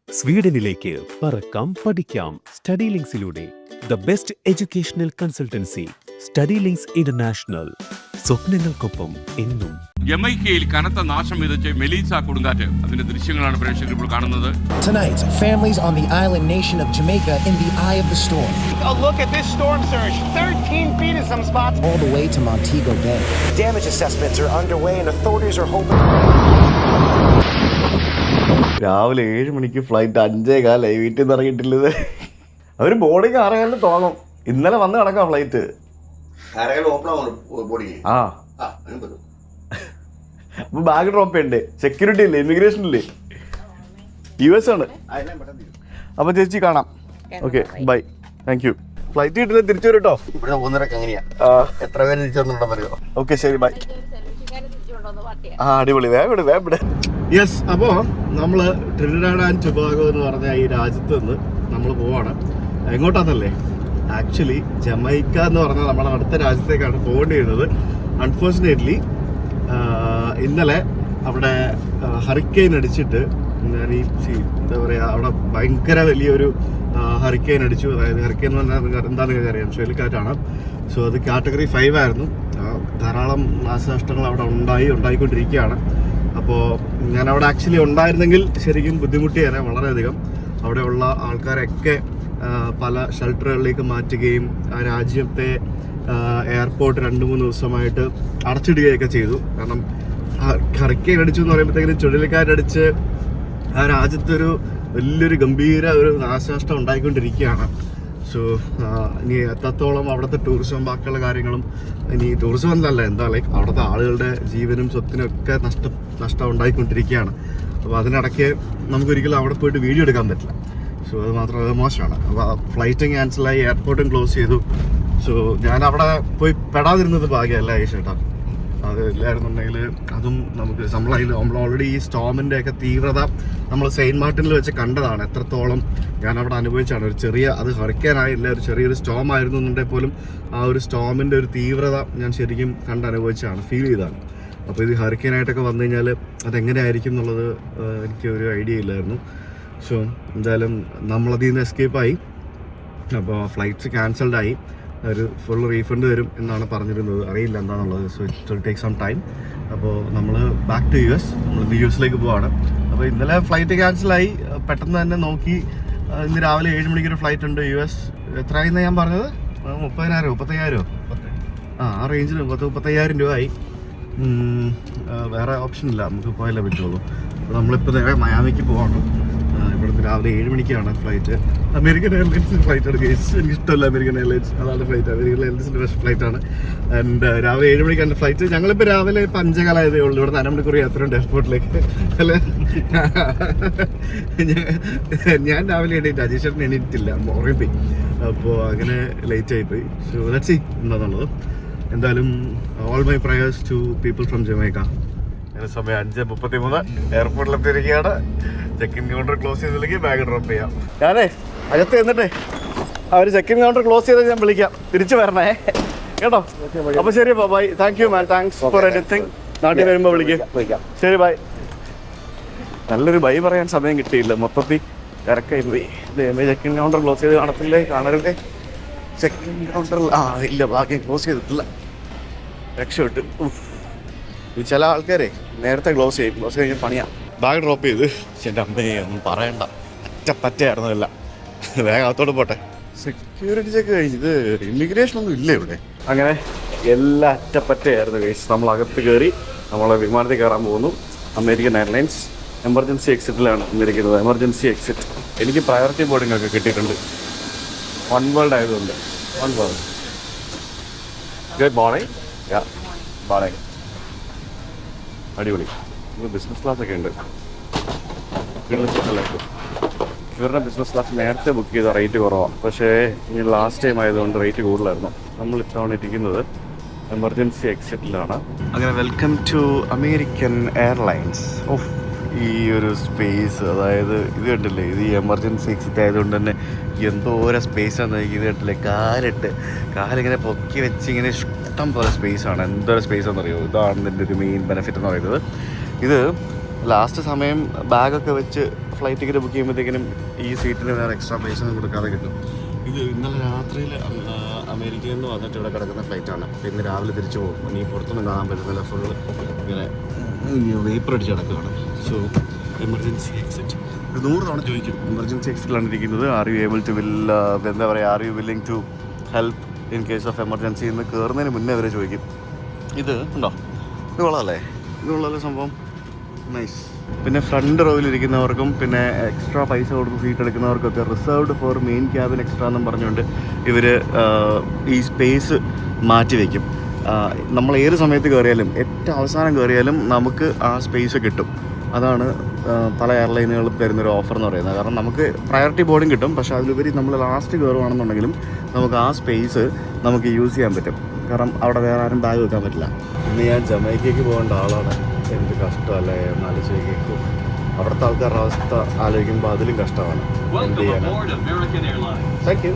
സ്വീഡനിലേക്ക് പറക്കാം പഠിക്കാം സ്റ്റഡി ലിങ്ക്സിലൂടെ. The best educational consultancy study links international. സ്വപ്നങ്ങൾക്കൊപ്പം എന്നും. ജമൈക്കയിൽ കനത്ത നാശം വിതച്ച് മെലീസ കൊടുങ്കാറ്റ്. അതിന്റെ ദൃശ്യങ്ങളാണ് പ്രേക്ഷകർ ഇപ്പോൾ കാണുന്നത്. Tonight, families on the island nation of Jamaica in the eye of the storm. A look at this storm surge, 13 feet in some spots. All the way to Montego Bay. Damage assessments are underway and authorities are hoping. രാവിലെ 7 മണിക്ക് flight 5:15 വീട്ടിൽ നിന്ന് ഇറങ്ങിയിട്ടില്ലത്. അവർ boarding 6:15 തുടങ്ങും. ഇന്നലെ വന്ന് കിടക്കാം flight. ആ അപ്പൊ ബാഗ് ഡ്രോപ്പ് ചെയ്യണ്ടേ? സെക്യൂരിറ്റി ഇല്ലേ, ഇമിഗ്രേഷൻ ഇല്ലേ? US ആണ്. അപ്പൊ ചേച്ചി കാണാം. Okay bye, thank U. Flight കിട്ടില്ല, തിരിച്ചു വരും കേട്ടോ. ഇവിടെ പോകുന്നവരൊക്കെ എങ്ങനെയാ, എത്ര പേര് തിരിച്ചു വന്നിട്ടുണ്ടെന്നറിയോ? ഓക്കെ ശരി, ബൈ. ആ അടിപൊളി, വേഗം ഇവിടെ. യെസ്, അപ്പോൾ നമ്മൾ ട്രിനിഡാഡ് ആൻഡ് ടൊബാഗോ എന്ന് പറഞ്ഞ ഈ രാജ്യത്ത് നിന്ന് നമ്മൾ പോവാണ്. എങ്ങോട്ടാന്നല്ലേ? ആക്ച്വലി ജമൈക്ക എന്ന് പറഞ്ഞാൽ നമ്മുടെ അടുത്ത രാജ്യത്തേക്കാണ് പോകേണ്ടിയിരുന്നത്. അൺഫോർച്ചുനേറ്റ്ലി ഇന്നലെ അവിടെ ഹറിക്കെയിൻ അടിച്ചിട്ട് എന്താ പറയുക, അവിടെ ഭയങ്കര വലിയൊരു ഹറിക്കെയിൻ അടിച്ചു. അതായത് ഹറിക്കെയിൻ എന്ന് പറഞ്ഞാൽ എന്താ നിങ്ങൾക്ക് അറിയാം, ചുഴലിക്കാറ്റാണ്. സോ അത് കാറ്റഗറി 5 ആയിരുന്നു. ധാരാളം നാശനഷ്ടങ്ങൾ അവിടെ ഉണ്ടായിക്കൊണ്ടിരിക്കുകയാണ്. അപ്പോൾ ഞാൻ അവിടെ ആക്ച്വലി ഉണ്ടായിരുന്നെങ്കിൽ ശരിക്കും ബുദ്ധിമുട്ടിയേനെ വളരെയധികം. അവിടെയുള്ള ആൾക്കാരൊക്കെ പല ഷെൽട്ടറുകളിലേക്ക് മാറ്റുകയും ആ രാജ്യത്തെ എയർപോർട്ട് 2-3 ദിവസമായിട്ട് അടച്ചിടുകയൊക്കെ ചെയ്തു. കാരണം ഹറിക്കെയിൻ അടിച്ചു എന്ന് പറയുമ്പോഴത്തേക്കും ചുഴലിക്കാറ്റടിച്ച് ആ രാജ്യത്തൊരു വലിയൊരു ഗംഭീര ഒരു നാശനഷ്ടം ഉണ്ടായിക്കൊണ്ടിരിക്കുകയാണ്. സോ ഇനി എത്രത്തോളം അവിടുത്തെ ടൂറിസം ബാക്കിയുള്ള കാര്യങ്ങളും, ഇനി ടൂറിസം എന്നല്ല, എന്താ ലൈക്ക് അവിടുത്തെ ആളുകളുടെ ജീവനും സ്വത്തിനും ഒക്കെ നഷ്ടം ഉണ്ടായിക്കൊണ്ടിരിക്കുകയാണ്. അപ്പോൾ അതിനിടയ്ക്ക് നമുക്കൊരിക്കലും അവിടെ പോയിട്ട് വീഡിയോ എടുക്കാൻ പറ്റില്ല. സോ അത് മാത്രമല്ല മോശമാണ്. അപ്പോൾ ഫ്ലൈറ്റും ക്യാൻസലായി, എയർപോർട്ടും ക്ലോസ് ചെയ്തു. സോ ഞാൻ അവിടെ പോയി പെടാതിരുന്നത് ഭാഗ്യമല്ല ചേട്ടാ. അത് ഇല്ലായിരുന്നുണ്ടെങ്കിൽ അതും നമ്മൾ ഓൾറെഡി ഈ സ്റ്റോമിൻ്റെ ഒക്കെ തീവ്രത നമ്മൾ സെയിൻറ്റ് മാർട്ടിനിൽ വെച്ച് കണ്ടതാണ്. എത്രത്തോളം ഞാൻ അവിടെ അനുഭവിച്ചാണ്. ഒരു ചെറിയ, അത് ഹറിക്കെയിനായില്ല, ഒരു ചെറിയൊരു സ്റ്റോം ആയിരുന്നു എന്നുണ്ടെങ്കിൽ പോലും ആ ഒരു സ്റ്റോമിൻ്റെ ഒരു തീവ്രത ഞാൻ ശരിക്കും കണ്ടനുഭവിച്ചാണ്, ഫീൽ ചെയ്തതാണ്. അപ്പോൾ ഇത് ഹറിക്കെയിനായിട്ടൊക്കെ വന്നു കഴിഞ്ഞാൽ അതെങ്ങനെയായിരിക്കും എന്നുള്ളത് എനിക്ക് ഒരു ഐഡിയ ഇല്ലായിരുന്നു. സോ എന്തായാലും നമ്മളതിൽ നിന്ന് എസ്കേപ്പായി. അപ്പോൾ ഫ്ലൈറ്റ്സ് ക്യാൻസൽഡായി. ഒരു ഫുൾ റീഫണ്ട് തരും എന്നാണ് പറഞ്ഞിരുന്നത്. അറിയില്ല എന്താണെന്നുള്ളത്. So it will take some time. അപ്പോൾ നമ്മൾ ബാക്ക് ടു US, നമ്മൾ US പോവാണ്. അപ്പോൾ ഇന്നലെ ഫ്ലൈറ്റ് ക്യാൻസലായി. പെട്ടെന്ന് തന്നെ നോക്കി, ഇന്ന് രാവിലെ 7 മണിക്കൊരു ഫ്ലൈറ്റ് ഉണ്ട് US. എത്രയായിരുന്നു ഞാൻ പറഞ്ഞത്? 30,000 35,000 ആ റേഞ്ചിൽ 35,000 രൂപയായി. വേറെ ഓപ്ഷൻ ഇല്ല, നമുക്ക് പോയാലേ പറ്റുള്ളൂ. അപ്പോൾ നമ്മളിപ്പോൾ നേരെ മയാമിക്ക് പോവാണ്. ഇവിടുന്ന് രാവിലെ 7 മണിക്കാണ് ഫ്ലൈറ്റ്. അമേരിക്കൻ എയർലൈൻസിൻ്റെ ഫ്ലൈറ്റ് ആണ്. എനിക്ക് ഇഷ്ടമല്ല അമേരിക്കൻ എയർലൈൻസ്, അതാണ് ഫ്ലൈറ്റ്. അമേരിക്കൻ എയർലൈൻസിൻ്റെ ബെസ്റ്റ് ഫ്ലൈറ്റാണ്. ആൻഡ് രാവിലെ 7 മണിക്കാണ് ഫ്ലൈറ്റ്. ഞങ്ങളിപ്പോൾ രാവിലെ 5:15 ഉള്ളൂ. ഇവിടെ 1 മണിക്കൂർ യാത്രയുണ്ട് എയർപോർട്ടിലേക്ക്. അല്ലേ, ഞാൻ രാവിലെ എണീറ്റ്, അജീഷേട്ടൻ എണീറ്റില്ല, ഉറങ്ങിപ്പോയി. അപ്പോൾ അങ്ങനെ ലേറ്റ് ആയിപ്പോയി. സോ ലെറ്റ്സ് സീ എന്താണെന്നുള്ളത്. എന്തായാലും all my prayers to people from Jamaica. അങ്ങനെ സമയം 5:33 എയർപോർട്ടിലെത്തിയിരിക്കുകയാണ്. ചെക്ക് ഇൻ കൗണ്ടർ ക്ലോസ് ചെയ്തില്ലെങ്കിൽ ബാഗ് ഡ്രോപ്പ് ചെയ്യാം. ഞാനേ അകത്ത് ചെന്നിട്ടേ അവർ ചെക്ക് ഇൻ കൗണ്ടർ ക്ലോസ് ചെയ്താൽ ഞാൻ വിളിക്കാം, തിരിച്ചു വരണേ കേട്ടോ. അപ്പോൾ ശരി, bye. Thank you man, thanks for anything. നാട്ടിൽ വരുമ്പോൾ വിളിക്കാം. ശരി, ബൈ. നല്ലൊരു ബൈ പറയാൻ സമയം കിട്ടിയില്ല, മൊത്തത്തിൽ തിരക്കായി പോയി. ചെക്ക് ഇൻ കൗണ്ടർ ക്ലോസ് ചെയ്ത് കാണരുതേ. ചെക്ക് ഇൻ കൗണ്ടറിൽ ഇല്ല, ഭാഗ്യം ക്ലോസ് ചെയ്തിട്ടില്ല, രക്ഷപ്പെട്ടു. ചില ആൾക്കാരെ നേരത്തെ ക്ലോസ് കഴിഞ്ഞ് പണിയാണ്. ബാഗ് ഡ്രോപ്പ് ചെയ്ത് എൻ്റെ അമ്മയെ ഒന്നും പറയണ്ട, പറ്റയായിരുന്നു എല്ലാം. വേഗം അകത്തോട്ട് പോട്ടെ. സെക്യൂരിറ്റി ചെക്ക് കഴിഞ്ഞ്, ഇത് ഇമിഗ്രേഷൻ ഒന്നും ഇല്ല ഇവിടെ. അങ്ങനെ എല്ലാം അറ്റപ്പറ്റയായിരുന്നു കേസ്. നമ്മൾ അകത്ത് കയറി നമ്മൾ വിമാനത്തിൽ കയറാൻ പോകുന്നു. അമേരിക്കൻ എയർലൈൻസ് എമർജൻസി എക്സിറ്റിലാണ് ഇരിക്കുന്നത്. Emergency exit. എനിക്ക് പ്രയോറിറ്റി ബോർഡിംഗ് ഒക്കെ കിട്ടിയിട്ടുണ്ട്, വൺ വേൾഡ് ആയതുകൊണ്ട്. One world. Good morning. Morning. അടിപൊളി. ബിസിനസ് ക്ലാസ് ഒക്കെ ഉണ്ട്. ഇവരുടെ ബിസിനസ് ക്ലാസ് നേരത്തെ ബുക്ക് ചെയ്ത റേറ്റ് കുറവാണ്, പക്ഷേ ഇനി ലാസ്റ്റ് ടൈം ആയതുകൊണ്ട് റേറ്റ് കൂടുതലായിരുന്നു. നമ്മൾ ഇത്തവണ ഇരിക്കുന്നത് എമർജൻസി എക്സിറ്റിലാണ്. അങ്ങനെ വെൽക്കം ടു അമേരിക്കൻ എയർലൈൻസ്. ഓഫ്, ഈ ഒരു സ്പേസ്, അതായത് ഇത് കണ്ടില്ലേ, ഇത് ഈ എമർജൻസി എക്സിറ്റ് ആയതുകൊണ്ട് തന്നെ എന്തോരം സ്പേസാണെന്ന്. ഇത് കണ്ടില്ലേ, കാലിങ്ങനെ പൊക്കി വെച്ച് ഇങ്ങനെ ഇഷ്ടം പോലെ സ്പേസാണ്. എന്തോരം സ്പേസാണെന്ന് അറിയുമോ? ഇതാണ് ഇതിൻ്റെ ഒരു മെയിൻ ബെനിഫിറ്റ് എന്ന് പറയുന്നത്. ഇത് ലാസ്റ്റ് സമയം ബാഗൊക്കെ വെച്ച് ഫ്ലൈറ്റ് ടിക്കറ്റ് ബുക്ക് ചെയ്യുമ്പോഴത്തേക്കിനും ഈ സീറ്റിന് വേറെ എക്സ്ട്രാ പൈസ ഒന്നും കൊടുക്കാതെ കിട്ടും. ഇത് ഇന്നലെ രാത്രിയിൽ അമേരിക്കയിൽ നിന്ന് വന്നിട്ട് ഇവിടെ കിടക്കുന്ന ഫ്ലൈറ്റാണ്. ഇന്ന് രാവിലെ തിരിച്ചു പോകും. ഇനി പുറത്തൊന്നും കാണാൻ പറ്റുന്നില്ല, ഫുള്ള് ഇങ്ങനെ വേപ്പർ അടിച്ച് കിടക്കുകയാണ്. സോ എമർജൻസി എക്സിറ്റ് 100 തവണ ചോദിക്കും. എമർജൻസി എക്സിറ്റിലാണ് ഇരിക്കുന്നത്. ആർ യു ഏബിൾ ടു എന്താ പറയുക, are you willing to help in case of emergency എന്ന് കയറുന്നതിന് മുന്നേ അവരെ ചോദിക്കും. ഇത് ഉണ്ടോ, ഇത് കൊള്ളാമല്ലേ, ഇത് കൊള്ളാമല്ലേ സംഭവം, നൈസ്. പിന്നെ ഫ്രണ്ട് റോയിലിരിക്കുന്നവർക്കും പിന്നെ എക്സ്ട്രാ പൈസ കൊടുത്ത് സീറ്റ് എടുക്കുന്നവർക്കൊക്കെ reserved for main cabin extra എന്നും പറഞ്ഞുകൊണ്ട് ഇവർ ഈ സ്പേസ് മാറ്റി വയ്ക്കും. നമ്മൾ ഏത് സമയത്ത് കയറിയാലും ഏറ്റവും അവസാനം കയറിയാലും നമുക്ക് ആ സ്പേസ് കിട്ടും. അതാണ് പല എയർലൈനുകളും തരുന്നൊരു ഓഫർ എന്ന് പറയുന്നത്. കാരണം നമുക്ക് പ്രയോറിറ്റി ബോർഡിങ് കിട്ടും, പക്ഷേ അതിലുപരി നമ്മൾ ലാസ്റ്റ് കയറുവാണെന്നുണ്ടെങ്കിലും നമുക്ക് ആ സ്പേസ് നമുക്ക് യൂസ് ചെയ്യാൻ പറ്റും. കാരണം അവിടെ വേറെ ആരും ബാഗ് വെക്കാൻ പറ്റില്ല. ഇന്ന് ഞാൻ ജമൈക്കയ്ക്ക് പോകേണ്ട ആളാണ്. എന്ത് കഷ്ടമല്ലേ ആലോചിക്കും. അവിടുത്തെ ആൾക്കാരുടെ അവസ്ഥ ആലോചിക്കുമ്പോൾ അതിലും കഷ്ടമാണ്. എന്ത് ചെയ്യാനാണ്. Thank you.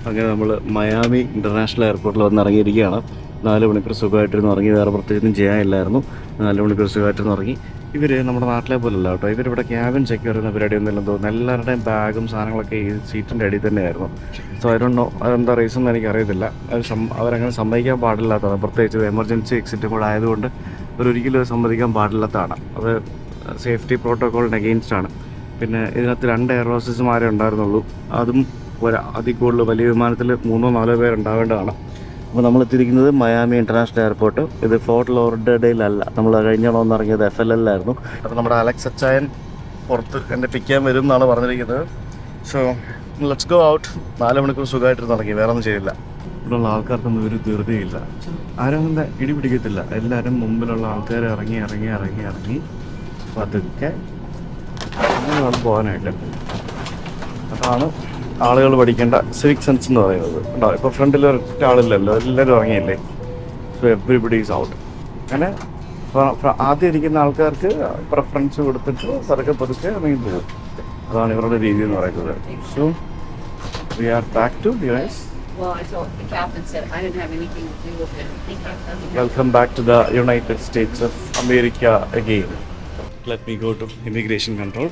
അങ്ങനെ നമ്മൾ മയാമി ഇൻ്റർനാഷണൽ എയർപോർട്ടിൽ വന്ന് ഇറങ്ങിയിരിക്കുകയാണ്. 4 മണിക്കൂർ സുഖമായിട്ടിരുന്ന് ഇറങ്ങി. വേറെ പ്രത്യേകിച്ചും ചെയ്യാനില്ലായിരുന്നു. 4 മണിക്കൂർ സുഖമായിട്ടിരുന്ന് ഇറങ്ങി. ഇവർ നമ്മുടെ നാട്ടിലെ പോലല്ല കേട്ടോ. ഇവരിവിടെ ക്യാബിൻ ചെക്ക് ചെയ്യുന്ന പരിപാടിയൊന്നും ഇല്ലെന്ന് തോന്നുന്നു. എല്ലാവരുടെയും ബാഗും സാധനങ്ങളൊക്കെ ഈ സീറ്റിൻ്റെ അടിയിൽ തന്നെയായിരുന്നു. സോ ഐ ഡോണ്ട് നോ അതെന്താ റീസൺ എന്ന് എനിക്കറിയത്തില്ല. അവരങ്ങനെ സമ്മതിക്കാൻ പാടില്ലാത്തതാണ്. പ്രത്യേകിച്ച് എമർജൻസി എക്സിറ്റ് കൂടെ ആയതുകൊണ്ട് ഒരിക്കലും സമ്മതിക്കാൻ പാടില്ലാത്തതാണ്. അത് സേഫ്റ്റി പ്രോട്ടോക്കോളിന് അഗെയിൻസ്റ്റാണ്. പിന്നെ ഇതിനകത്ത് 2 എയർ ഹോസ്റ്റസ്മാരേ ഉണ്ടായിരുന്നുള്ളൂ. അതും അതിൽ കൂടുതൽ വലിയ വിമാനത്തിൽ 3-4 പേരുണ്ടാവേണ്ടതാണ്. അപ്പോൾ നമ്മൾ എത്തിയിരിക്കുന്നത് മയാമി ഇൻ്റർനാഷണൽ എയർപോർട്ട്. ഇത് ഫോർട്ട് ലോഡർഡെയിലല്ല. നമ്മൾ കഴിഞ്ഞോളം ഇറങ്ങിയത് FLL-ലായിരുന്നു. അപ്പോൾ നമ്മുടെ അലക്സ് അച്ചായൻ പുറത്ത് എന്നെ പിക്ക് ചെയ്യാൻ വരും എന്നാണ് പറഞ്ഞിരിക്കുന്നത്. So let's go out. 4 മണിക്കൂർ സുഖമായിട്ട് ഇറങ്ങി. വേറെ ഒന്നും ചെയ്തില്ല. ഇവിടെയുള്ള ആൾക്കാർക്കൊന്നും ഒരു ധൃതിയില്ല. ആരും എന്താ ഇടി പിടിക്കത്തില്ല. എല്ലാവരും മുമ്പിലുള്ള ആൾക്കാർ ഇറങ്ങി പതുക്കെ അങ്ങനെയാണ് പോകാനായിട്ട്. അതാണ് ആളുകൾ പഠിക്കേണ്ട സിവിക് സെൻസ് എന്ന് പറയുന്നത്. ഉണ്ടോ, ഇപ്പോൾ ഫ്രണ്ടിൽ ഒറ്റ ആളില്ലല്ലോ, എല്ലാവരും ഇറങ്ങിയില്ലേ. So everybody is out. അങ്ങനെ ആദ്യം ഇരിക്കുന്ന ആൾക്കാർക്ക് പ്രിഫറൻസ് കൊടുത്തിട്ട് പതുക്കെ ഇറങ്ങി പോകും. അതാണ് ഇവരുടെ രീതി എന്ന് പറയുന്നത്. So we are back to US. Well, I told the captain said I didn't have anything to do with it. Welcome back to the United States of America again. Let me go to immigration control.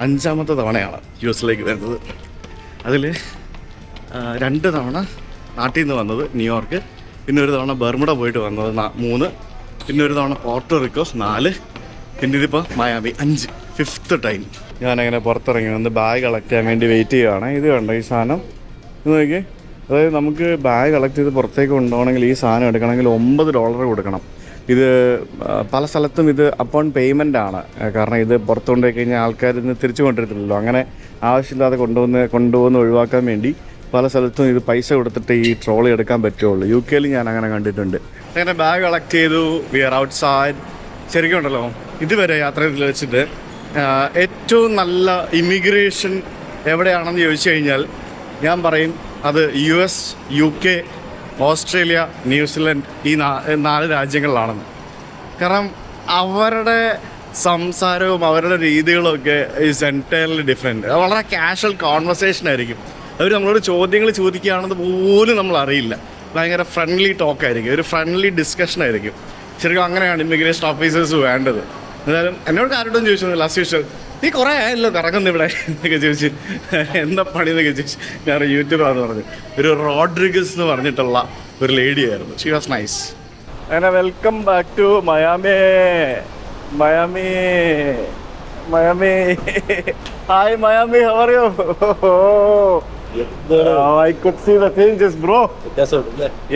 5ാമത്തെ തവണയാണ് US വരുന്നത്. അതിൽ 2 തവണ നാട്ടിൽ നിന്ന് വന്നത് New York, പിന്നെ ഒരു തവണ ബർമുഡ പോയിട്ട് വന്നത് 3, പിന്നെ ഒരു തവണ പോർട്ടോറിക്കോ 4, പിന്നെ ഇതിപ്പോൾ മയാമി 5, 5th ടൈം. ഞാനങ്ങനെ പുറത്തിറങ്ങി വന്ന് ബാഗ് കളക്ട് ചെയ്യാൻ വേണ്ടി വെയിറ്റ് ചെയ്യുകയാണ്. ഇത് കണ്ടോ ഈ സാധനം, ഇത് നോക്കി. അതായത് നമുക്ക് ബാഗ് കളക്ട് ചെയ്ത് പുറത്തേക്ക് കൊണ്ടുപോകണമെങ്കിൽ ഈ സാധനം എടുക്കണമെങ്കിൽ $9 കൊടുക്കണം. ഇത് പല സ്ഥലത്തും ഇത് അപ്പോൺ പേയ്മെൻ്റ് ആണ്. കാരണം ഇത് പുറത്ത് കൊണ്ടുപോയി കഴിഞ്ഞാൽ ആൾക്കാർ ഇന്ന് തിരിച്ചു കൊണ്ടിരുത്തില്ലല്ലോ. അങ്ങനെ ആവശ്യമില്ലാതെ കൊണ്ടുപോകുന്ന ഒഴിവാക്കാൻ വേണ്ടി പല സ്ഥലത്തും ഇത് പൈസ കൊടുത്തിട്ട് ഈ ട്രോളി എടുക്കാൻ പറ്റുള്ളൂ. UK ഞാൻ അങ്ങനെ കണ്ടിട്ടുണ്ട്. അങ്ങനെ ബാഗ് കളക്ട് ചെയ്തു. We are outside. ശരിക്കും ഉണ്ടല്ലോ, ഇതുവരെ യാത്രയിൽ വെച്ചിട്ട് ഏറ്റവും നല്ല ഇമിഗ്രേഷൻ എവിടെയാണെന്ന് ചോദിച്ചു കഴിഞ്ഞാൽ ഞാൻ പറയും അത് US, UK, ഓസ്ട്രേലിയ, ന്യൂസിലൻഡ് ഈ 4 രാജ്യങ്ങളിലാണെന്ന്. കാരണം അവരുടെ സംസാരവും അവരുടെ രീതികളൊക്കെ ഈസ് എൻറ്റയർലി ഡിഫറെൻറ്റ്. വളരെ കാഷ്വൽ കോൺവെർസേഷൻ ആയിരിക്കും. അവർ നമ്മളോട് ചോദ്യങ്ങൾ ചോദിക്കുകയാണെന്ന് പോലും നമ്മൾ അറിയില്ല. ഭയങ്കര ഫ്രണ്ട്ലി ടോക്കായിരിക്കും, ഒരു ഫ്രണ്ട്ലി ഡിസ്കഷൻ ആയിരിക്കും. ശരിക്കും അങ്ങനെയാണ് ഇമിഗ്രേഷൻ ഓഫീസേഴ്സ് വേണ്ടത്. എന്തായാലും എന്നോട് ആരോടും ചോദിച്ചു ലാസ്റ്റ് ചോദിച്ചത്, നീ കുറേ ആയല്ലോ കറങ്ങുന്നു ഇവിടെ എന്നൊക്കെ ചോദിച്ചു. എന്താ പണി എന്നൊക്കെ ചോദിച്ചു. ഞാൻ യൂട്യൂബാന്ന് പറഞ്ഞു. ഒരു റോഡ്രിഗസ് എന്ന് പറഞ്ഞിട്ടുള്ള ഒരു ലേഡി ആയിരുന്നു. She was nice. അങ്ങനെ welcome back to Miami. Hi Miami, how are you? I could see the changes, bro.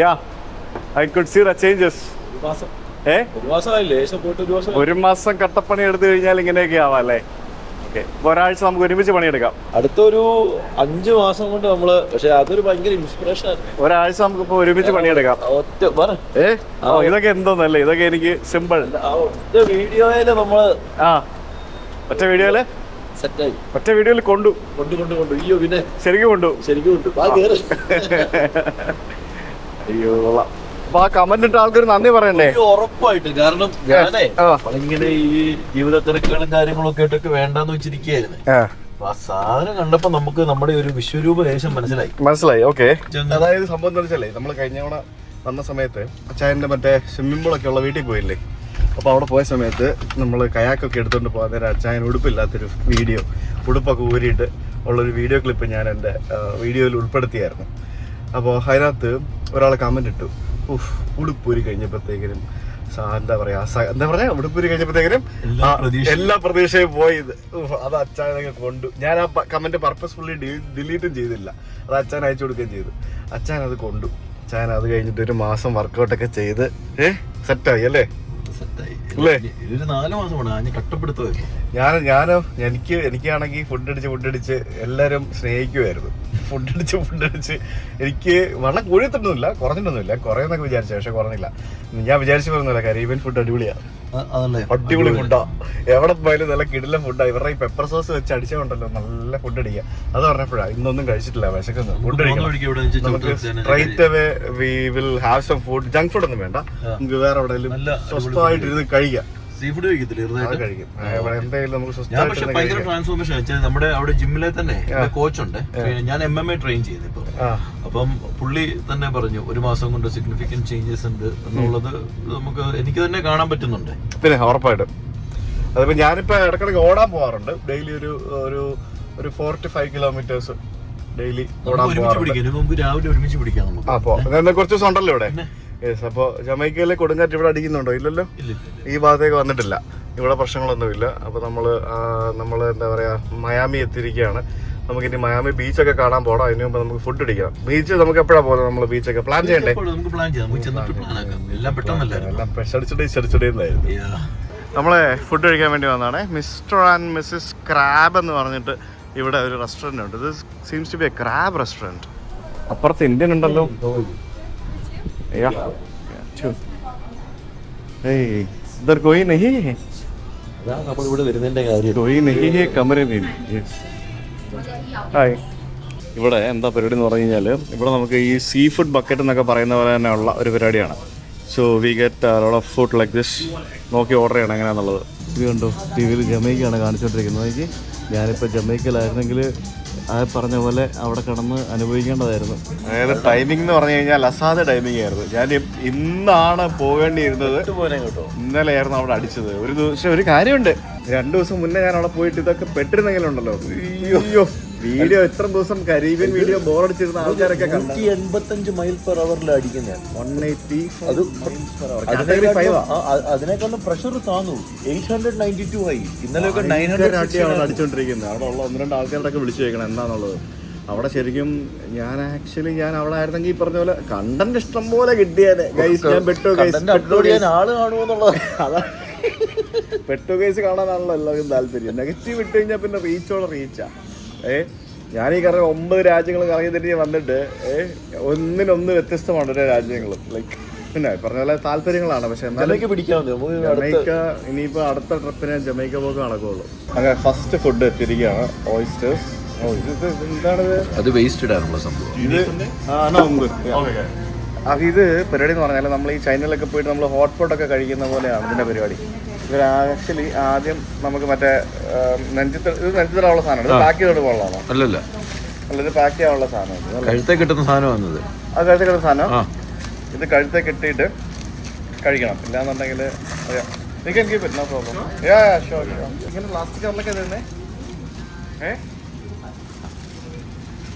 Yeah, I could see the changes. ഒരു മാസം കട്ടപ്പണി എടുത്തു കഴിഞ്ഞാൽ ഇങ്ങനെയൊക്കെ ആവാം അല്ലേ? ഓക്കെ, അപ്പോൾ ഒരാഴ്ച നമുക്ക് ഒരുമിച്ച് പണിയെടുക്കാം. അടുത്തൊരു 5 മാസം കൊണ്ട് നമ്മള്, പക്ഷെ അതൊരു ഭയങ്കര ഇൻസ്പിറേഷൻ ആയിരുന്നു. ഒരാഴ്ച നമുക്കിപ്പോൾ ഒരുമിച്ച് പണിയെടുക്കാം. ഇതൊക്കെ എന്തോന്നല്ലേ, ഇതൊക്കെ എനിക്ക് സിമ്പിൾ. ഒറ്റ വീഡിയോയില് നമ്മള് ഒറ്റ വീഡിയോയില് സെറ്റായി, ഒറ്റ വീഡിയോയിൽ കൊണ്ടു. അയ്യോ പിന്നെ ശരിക്കും കൊണ്ടു. അയ്യോ, അപ്പൊ ആ കമന്റ് ഇട്ട ആൾക്കാർ നന്ദി പറയണ്ടേ? ഉറപ്പായിട്ട്. കാരണം ഞാനേ ഇങ്ങനെ ഈ ജീവിത തിരക്കുകളും കാര്യങ്ങളൊക്കെ ആയിട്ടൊക്കെ വേണ്ടാന്ന് വെച്ചിരിക്കുകയായിരുന്നു. ആ സാധനം കണ്ടപ്പോ നമുക്ക് നമ്മുടെ ഒരു വിശ്വരൂപ ലേശം മനസ്സിലായി. ഓക്കെ, അതായത് സംഭവം എന്താ വെച്ചാലേ, നമ്മൾ കഴിഞ്ഞ തവണ വന്ന സമയത്ത് അച്ചായന്റെ മറ്റേ സ്വിമ്മിംഗ് പൂളൊക്കെ ഉള്ള വീട്ടിൽ പോയില്ലേ? അപ്പോൾ അവിടെ പോയ സമയത്ത് നമ്മൾ കയാക്കൊക്കെ എടുത്തുകൊണ്ട് പോകാൻ നേരം അച്ചായൻ ഉടുപ്പില്ലാത്തൊരു വീഡിയോ, ഉടുപ്പൊക്കെ ഊരിയിട്ട് ഉള്ളൊരു വീഡിയോ ക്ലിപ്പ് ഞാൻ എൻ്റെ വീഡിയോയിൽ ഉൾപ്പെടുത്തിയായിരുന്നു. അപ്പോൾ അതിനകത്ത് ഒരാൾ കമൻറ്റ് ഇട്ടു, ഉടുപ്പൂരി കഴിഞ്ഞപ്പോഴത്തേക്കിനും എന്താ പറയാ ഉടുപ്പൂരി കഴിഞ്ഞപ്പോഴത്തേക്കിനും എല്ലാ പ്രതീക്ഷയും പോയത്. അത് അച്ചായനൊക്കെ കൊണ്ടു. ഞാൻ ആ കമൻറ്റ് പർപ്പസ്ഫുള്ളി ഡിലീറ്റും ചെയ്തില്ല, അത് അച്ചാൻ അയച്ചു കൊടുക്കുകയും ചെയ്തു. അച്ചാൻ അത് കൊണ്ടു. അച്ചാൻ അത് കഴിഞ്ഞിട്ട് ഒരു മാസം വർക്കൗട്ടൊക്കെ ചെയ്ത് സെറ്റായി അല്ലേ? ഒരു 4 മാസം കട്ടപ്പെടുത്തുമായിരുന്നു. എനിക്കാണെങ്കിൽ ഫുഡടിച്ച് എല്ലാവരും സ്നേഹിക്കുമായിരുന്നു. ഫുഡടിച്ച് എനിക്ക് വണ്ണം കൂടിയിട്ടൊന്നുമില്ല, കുറഞ്ഞിട്ടൊന്നുമില്ല, കുറയുന്നൊക്കെ വിചാരിച്ചു, പക്ഷെ കുറഞ്ഞില്ല. ഞാൻ വിചാരിച്ചു പോകുന്നില്ല, കരീബിയൻ ഫുഡ് അടിപൊളിയാണ്, അടിപൊളി ഫുഡാ. എവിടെ പോയാലും നല്ല കിടിലൻ ഫുഡാ. ഇവരുടെ ഈ പെപ്പർ സോസ് വെച്ച് അടിച്ചുകൊണ്ടല്ലോ നല്ല ഫുഡ് അടിക്കാം. അത് പറഞ്ഞപ്പോഴാണ് ഇന്നൊന്നും കഴിച്ചിട്ടില്ല, വിശക്കുന്നു. ഫുഡ് കഴിക്കാം നമുക്ക് straight away. We will have some food. Junk food ഒന്നും വേണ്ട, നമുക്ക് വേറെ എവിടെയെങ്കിലും സ്വസ്ഥമായിട്ടിരുന്ന് കഴിക്കാം. സീ ഫുഡ് കഴിക്കത്തില്ല, കഴിക്കും. എന്തെങ്കിലും നമുക്ക് ഞാൻ പക്ഷെ ഭയങ്കര ട്രാൻസ്ഫോർമേഷൻ വെച്ചാൽ നമ്മുടെ അവിടെ ജിമ്മിലെ തന്നെ കോച്ചുണ്ട്. ഞാൻ MMA ട്രെയിൻ ചെയ്തു ഇപ്പൊ. അപ്പം പുള്ളി തന്നെ പറഞ്ഞു 1 മാസം കൊണ്ട് സിഗ്നിഫിക്കന്റ് ചേഞ്ചസ് ഉണ്ട് എന്നുള്ളത് നമുക്ക് എനിക്ക് തന്നെ കാണാൻ പറ്റുന്നുണ്ട്. പിന്നെ ഉറപ്പായിട്ടും അതിപ്പോ ഞാനിപ്പോ ഇടക്കിടക്ക് ഓടാൻ പോവാറുണ്ട്. ഡെയിലി ഒരു 4 to 5 kilometers ഡെയിലി ഓടാൻ പോവാറുണ്ട്. രാവിലെ ഒരുമിച്ച് പിടിക്കാം നമുക്ക്. അപ്പൊ കുറച്ച് ദിവസം ഉണ്ടല്ലോ ഇവിടെ. അപ്പൊ ജമൈക്കയിലെ കൊടുങ്കാറ്റ് ഇവിടെ അടിക്കുന്നുണ്ടോ? ഇല്ലല്ലോ, ഈ ഭാഗത്തേക്ക് വന്നിട്ടില്ല. ഇവിടെ പ്രശ്നങ്ങളൊന്നുമില്ല. അപ്പൊ നമ്മള് എന്താ പറയാ, മയാമി എത്തിയിരിക്കുകയാണ്. നമുക്കിനി മയാമി ബീച്ചൊക്കെ കാണാൻ പോകണം. അതിന് മുമ്പ് നമുക്ക് ഫുഡ് അടിക്കാം. ബീച്ച് നമുക്ക് എപ്പോഴാണ് പോകുന്നത്? നമ്മൾ ബീച്ചൊക്കെ പ്ലാൻ ചെയ്യണ്ടേ? എല്ലാം പെശടിച്ചിട്ടായിരുന്നു. നമ്മളെ ഫുഡ് കഴിക്കാൻ വേണ്ടി വന്നതാണ്. മിസ്റ്റർ ആൻഡ് മിസ്സിസ് ക്രാബ് എന്ന് പറഞ്ഞിട്ട് ഇവിടെ ഒരു റെസ്റ്റോറൻറ്റ് ഉണ്ട്. ഇത് seems to be a crab restaurant. അപ്പുറത്ത് ഇന്ത്യൻ ഉണ്ടല്ലോ. इधर कोई नहीं है, നമ്മളിവിടെ വരുന്നതിന്റെ കാര്യം. कोई नहीं है कमरे में. ഹായ്. ഇവിടെ എന്താ പരിപാടി എന്ന് പറഞ്ഞു കഴിഞ്ഞാൽ, ഇവിടെ നമുക്ക് ഈ സീ ഫുഡ് ബക്കറ്റ് എന്നൊക്കെ പറയുന്ന പോലെ തന്നെ ഉള്ള ഒരു പരിപാടിയാണ്. So we get lot of food like this. നോക്കി ഓർഡർ ചെയ്യണം എങ്ങനെയാണെന്നുള്ളത്. ഇത് കണ്ടോ, ടി വിയിൽ ജമൈക്കയാണ് കാണിച്ചുകൊണ്ടിരിക്കുന്നത്. എനിക്ക് ഞാനിപ്പോൾ ജമൈക്കയിലായിരുന്നെങ്കിൽ ആ പറഞ്ഞ പോലെ അവിടെ കിടന്ന് അനുഭവിക്കേണ്ടതായിരുന്നു. അതായത് ടൈമിംഗ് എന്ന് പറഞ്ഞു കഴിഞ്ഞാൽ അസാധ്യ ടൈമിംഗ് ആയിരുന്നു. ഞാൻ ഇന്നാണ് പോകേണ്ടിയിരുന്നത്, ഇന്നലെ ആയിരുന്നു അവിടെ അടിച്ചത്. ഒരു ദിവസം ഒരു കാര്യമുണ്ട്, 2 ദിവസം മുന്നേ ഞാൻ അവിടെ പോയിട്ട് ഇതൊക്കെ പെട്ടിരുന്നെങ്കിലുണ്ടല്ലോ. അയ്യോ, വീഡിയോ എത്ര ദിവസം കരീബിയൻ വീഡിയോ ബോറടിച്ചിരുന്ന ആൾക്കാരൊക്കെ 185 മൈൽ/അവർ അടിക്കുന്നത്. 185 അതിനേക്കാളും പ്രഷർ താന്നു. 892 ആയി. ഇന്നലെയൊക്കെ 900 അടിച്ചോണ്ടിരിക്കുന്നത്. അവിടെ ഉള്ള 1-2 ആൾക്കാരുടെ ഒക്കെ വിളിച്ചു ചോദിക്കണം എന്താന്നുള്ളത്. അവിടെ ശരിക്കും ഞാൻ അവിടെ ആയിരുന്നെങ്കിൽ ഈ പറഞ്ഞ പോലെ കണ്ടന്റ് ഇഷ്ടം പോലെ കിട്ടിയാലേ. അപ്ലോഡ് ചെയ്യാൻ ആള് കാണുമെന്നുള്ളത് അതാ. പെട്ടോ കേസ് കാണാനാണല്ലോ എല്ലാവർക്കും താല്പര്യം. നെഗറ്റീവ് ഇട്ട് കഴിഞ്ഞാൽ പിന്നെ റീച്ചാ. ഞാൻ ഈ കാരണം 9 രാജ്യങ്ങൾ കറങ്ങി തിരിഞ്ഞ് വന്നിട്ട് ഒന്നിനൊന്ന് വ്യത്യസ്തമാണ് ഓരോ രാജ്യങ്ങളും. ലൈക്ക് പിന്നെ പറഞ്ഞ പോലെ താല്പര്യങ്ങളാണ്. പക്ഷെ ജമൈക്ക ഇനിയിപ്പോൾ അടുത്ത ട്രിപ്പിന് ജമൈക്ക പോക്ക് നടക്കുള്ളൂ. അങ്ങനെ ഫസ്റ്റ് ഫുഡ് എത്തിയിരിക്കുകയാണ്. ഓയിസ്റ്റേഴ്സ്. എന്താണിത്? അത് വേസ്റ്റഡ് ആണുള്ള സംഭവം. ഇത് ഇത് പരിപാടി എന്ന് പറഞ്ഞാൽ നമ്മൾ ഈ ചൈനയിലൊക്കെ പോയിട്ട് നമ്മൾ ഹോട്ട്പോട്ടൊക്കെ കഴിക്കുന്ന പോലെയാണ് ഇതിൻ്റെ പരിപാടി. ഇവർ ആക്ച്വലി ആദ്യം നമുക്ക് മറ്റേ നെഞ്ചിത്തരാനുള്ള സാധനമാണ്. ഇത് പാക്ക് ചെയ്തോട് പോകാനുള്ളതാണോ? അല്ല, ഇത് പാക്ക് ചെയ്യാനുള്ള സാധനമാണ്. കഴുത്തേ കിട്ടുന്ന സാധനം വന്നത്. അത് കഴുത്തേ കിട്ടുന്ന സാധനം. ഇത് കഴുത്തേ കെട്ടിയിട്ട് കഴിക്കണം. ഇല്ലാന്നുണ്ടെങ്കിൽ എനിക്ക് പറ്റുന്ന പ്രോബ്ലം. ഇങ്ങനെ പ്ലാസ്റ്റിക് കവറിലൊക്കെ തന്നെ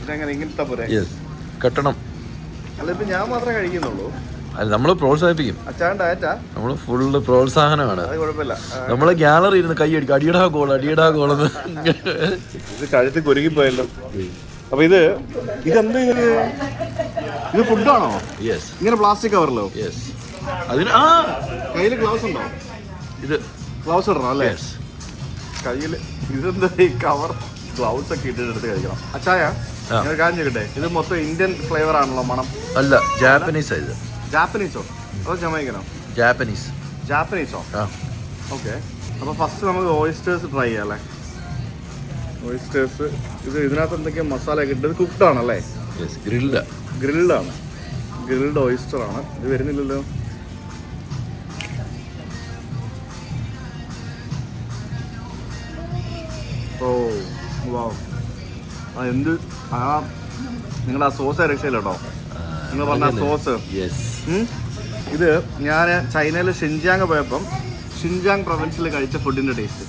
ഇതെങ്ങനെ ഇങ്ങനത്തെ പോലെ കെട്ടണം. അല്ല, ഇപ്പം ഞാൻ മാത്രമേ കഴിക്കുന്നുള്ളൂ. അല്ല, നമ്മൾ പ്രോത്സാഹിപ്പിക്കും. നമ്മൾ ഫുള്ള് പ്രോത്സാഹനമാണ്. അത് കുഴപ്പമില്ല. നമ്മളെ ഗ്യാലറി ഇരുന്ന് കൈയടിക്കും. അടിയടാ ഗോളെന്ന്. ഇത് കഴുത്ത് കുരുങ്ങിപ്പോയല്ലോ. അപ്പൊ ഇതെന്ത് ഇത് ഫുഡാണോ? യെസ്. ഇങ്ങനെ പ്ലാസ്റ്റിക് കവറിലോ? യെസ്. അതിന് കയ്യിൽ ഗ്ലൗസ് ഉണ്ടോ? ഇത് ഗ്ലൗസ് ഇടണം അല്ലേ? കയ്യിൽ ഇതെന്താ ഈ കവർ ഗ്ലൗസ് ഒക്കെ ഇട്ടിട്ട് കഴിക്കണം. അച്ചായ ഞാൻ കാര്യം ചെയ്യട്ടെ, ഇത് മൊത്തം ഇന്ത്യൻ ഫ്ലേവർ ആണല്ലോ മണം? അല്ല, ജാപ്പനീസ് ഇത്. ജാപ്പനീസോ അതോ ജമൈക്കനോ? ജാപ്പനീസോ? ഓക്കെ. അപ്പോൾ ഫസ്റ്റ് നമുക്ക് ഓയിസ്റ്റേഴ്സ് ട്രൈ ചെയ്യാം അല്ലേ? ഓയിസ്റ്റേഴ്സ് ഇതിനകത്ത് എന്തൊക്കെയോ മസാല ഒക്കെ ഇട്ടത് കുക്ക്ഡ് ആണല്ലേ? ഗ്രിൽഡാണ്. ഗ്രിൽഡ് ഓയിസ്റ്റർ ആണ്. ഇത് വരുന്നില്ലല്ലോ. ഓ വാവ്. എന്ത് നിങ്ങളുടെ ആ സോസ് രക്ഷയില്ല കേട്ടോ. നിങ്ങൾ പറഞ്ഞ സോസ്. ഇത് ഞാൻ ചൈനയിൽ ഷിൻജാങ് പോയപ്പം ഷിൻജാങ് പ്രൊവിൻസിൽ കഴിച്ച ഫുഡിൻ്റെ ടേസ്റ്റ്.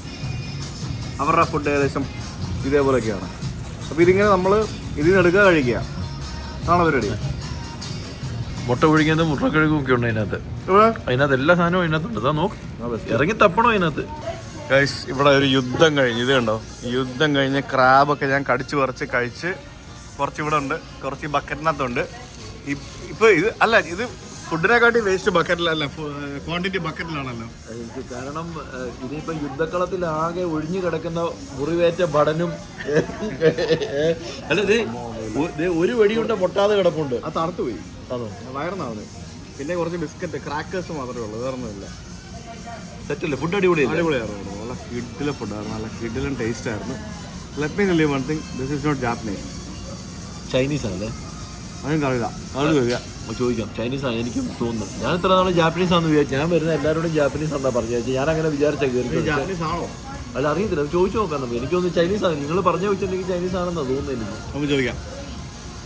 അവരുടെ ഫുഡ് ഏകദേശം ഇതേപോലെയൊക്കെയാണ്. അപ്പോൾ ഇതിങ്ങനെ നമ്മൾ ഇതിന് എടുക്കുക കഴിക്കുക ആണോ പരിപാടി? മുട്ട പുഴുങ്ങിയതും മുട്ടക്കിഴങ്ങും ഒക്കെ ഉണ്ട് അതിനകത്ത്. അതിനകത്ത് എല്ലാ സാധനവും അതിനകത്തുണ്ട്. അതാ നോക്ക്, ഇറങ്ങി തപ്പണോ അതിനകത്ത്. ഗൈസ്, ഇവിടെ ഒരു യുദ്ധം കഴിഞ്ഞ് ഇത് കണ്ടോ? യുദ്ധം കഴിഞ്ഞ് ക്രാബൊക്കെ ഞാൻ കടിച്ച് പറിച്ച് കഴിച്ച് കുറച്ച് ഇവിടെ ഉണ്ട്, കുറച്ച് ബക്കറ്റിനകത്തുണ്ട്. ഇപ്പോൾ ഇത് അല്ല, ഇത് ഫുഡിനെക്കാട്ടി വേസ്റ്റ് ബക്കറ്റിലല്ല, ക്വാണ്ടിറ്റി ബക്കറ്റിലാണല്ലോ. കാരണം ഇനിയിപ്പോൾ യുദ്ധക്കളത്തിൽ ആകെ ഒഴിഞ്ഞു കിടക്കുന്ന മുറിവേറ്റ ഭടനും അല്ല, ഒരു വെടിയുണ്ട പൊട്ടാതെ കിടപ്പുണ്ട്. അത് തണുത്ത് പോയി, വയറുന്നാണ്. പിന്നെ കുറച്ച് ബിസ്ക്കറ്റ് ക്രാക്കേഴ്സ് മാത്രമേ ഉള്ളൂ, വേറൊന്നുമില്ല. സെറ്റല്ലേ? ഫുഡ് അടിപൊളിയായിരുന്നു. നല്ല കിഡിലെ ഫുഡായിരുന്നു, നല്ല കിഡിലും ടേസ്റ്റ് ആയിരുന്നു. Let me tell you one thing, this is not Japanese. Chinese ആണല്ലേ? അതൊന്നും അറിയില്ല. ചോദിക്കാം. ചൈനീസ് ആണ് എനിക്കും തോന്നുന്നത്. ഞാൻ ഇത്ര നാളെ ജാപ്പനീസ് ആണെന്ന് വിചാരിച്ചു. ഞാൻ വരുന്ന എല്ലാവരോടും ജാപ്പനീസ് ആണെന്നാ പറഞ്ഞു. ഞാൻ അങ്ങനെ വിചാരിച്ച കയറി. ജാപ്പനീസ് ആണോ? അല്ല, അറിയത്തില്ല, ചോദിച്ചു നോക്കാം നമുക്ക്. എനിക്കൊന്ന് ചൈനീസ് ആണ്. നിങ്ങൾ പറഞ്ഞു വെച്ചിട്ടുണ്ടെങ്കിൽ ചൈനീസ് ആണെന്നാ തോന്നുന്നില്ല. നമുക്ക് ചോദിക്കാം.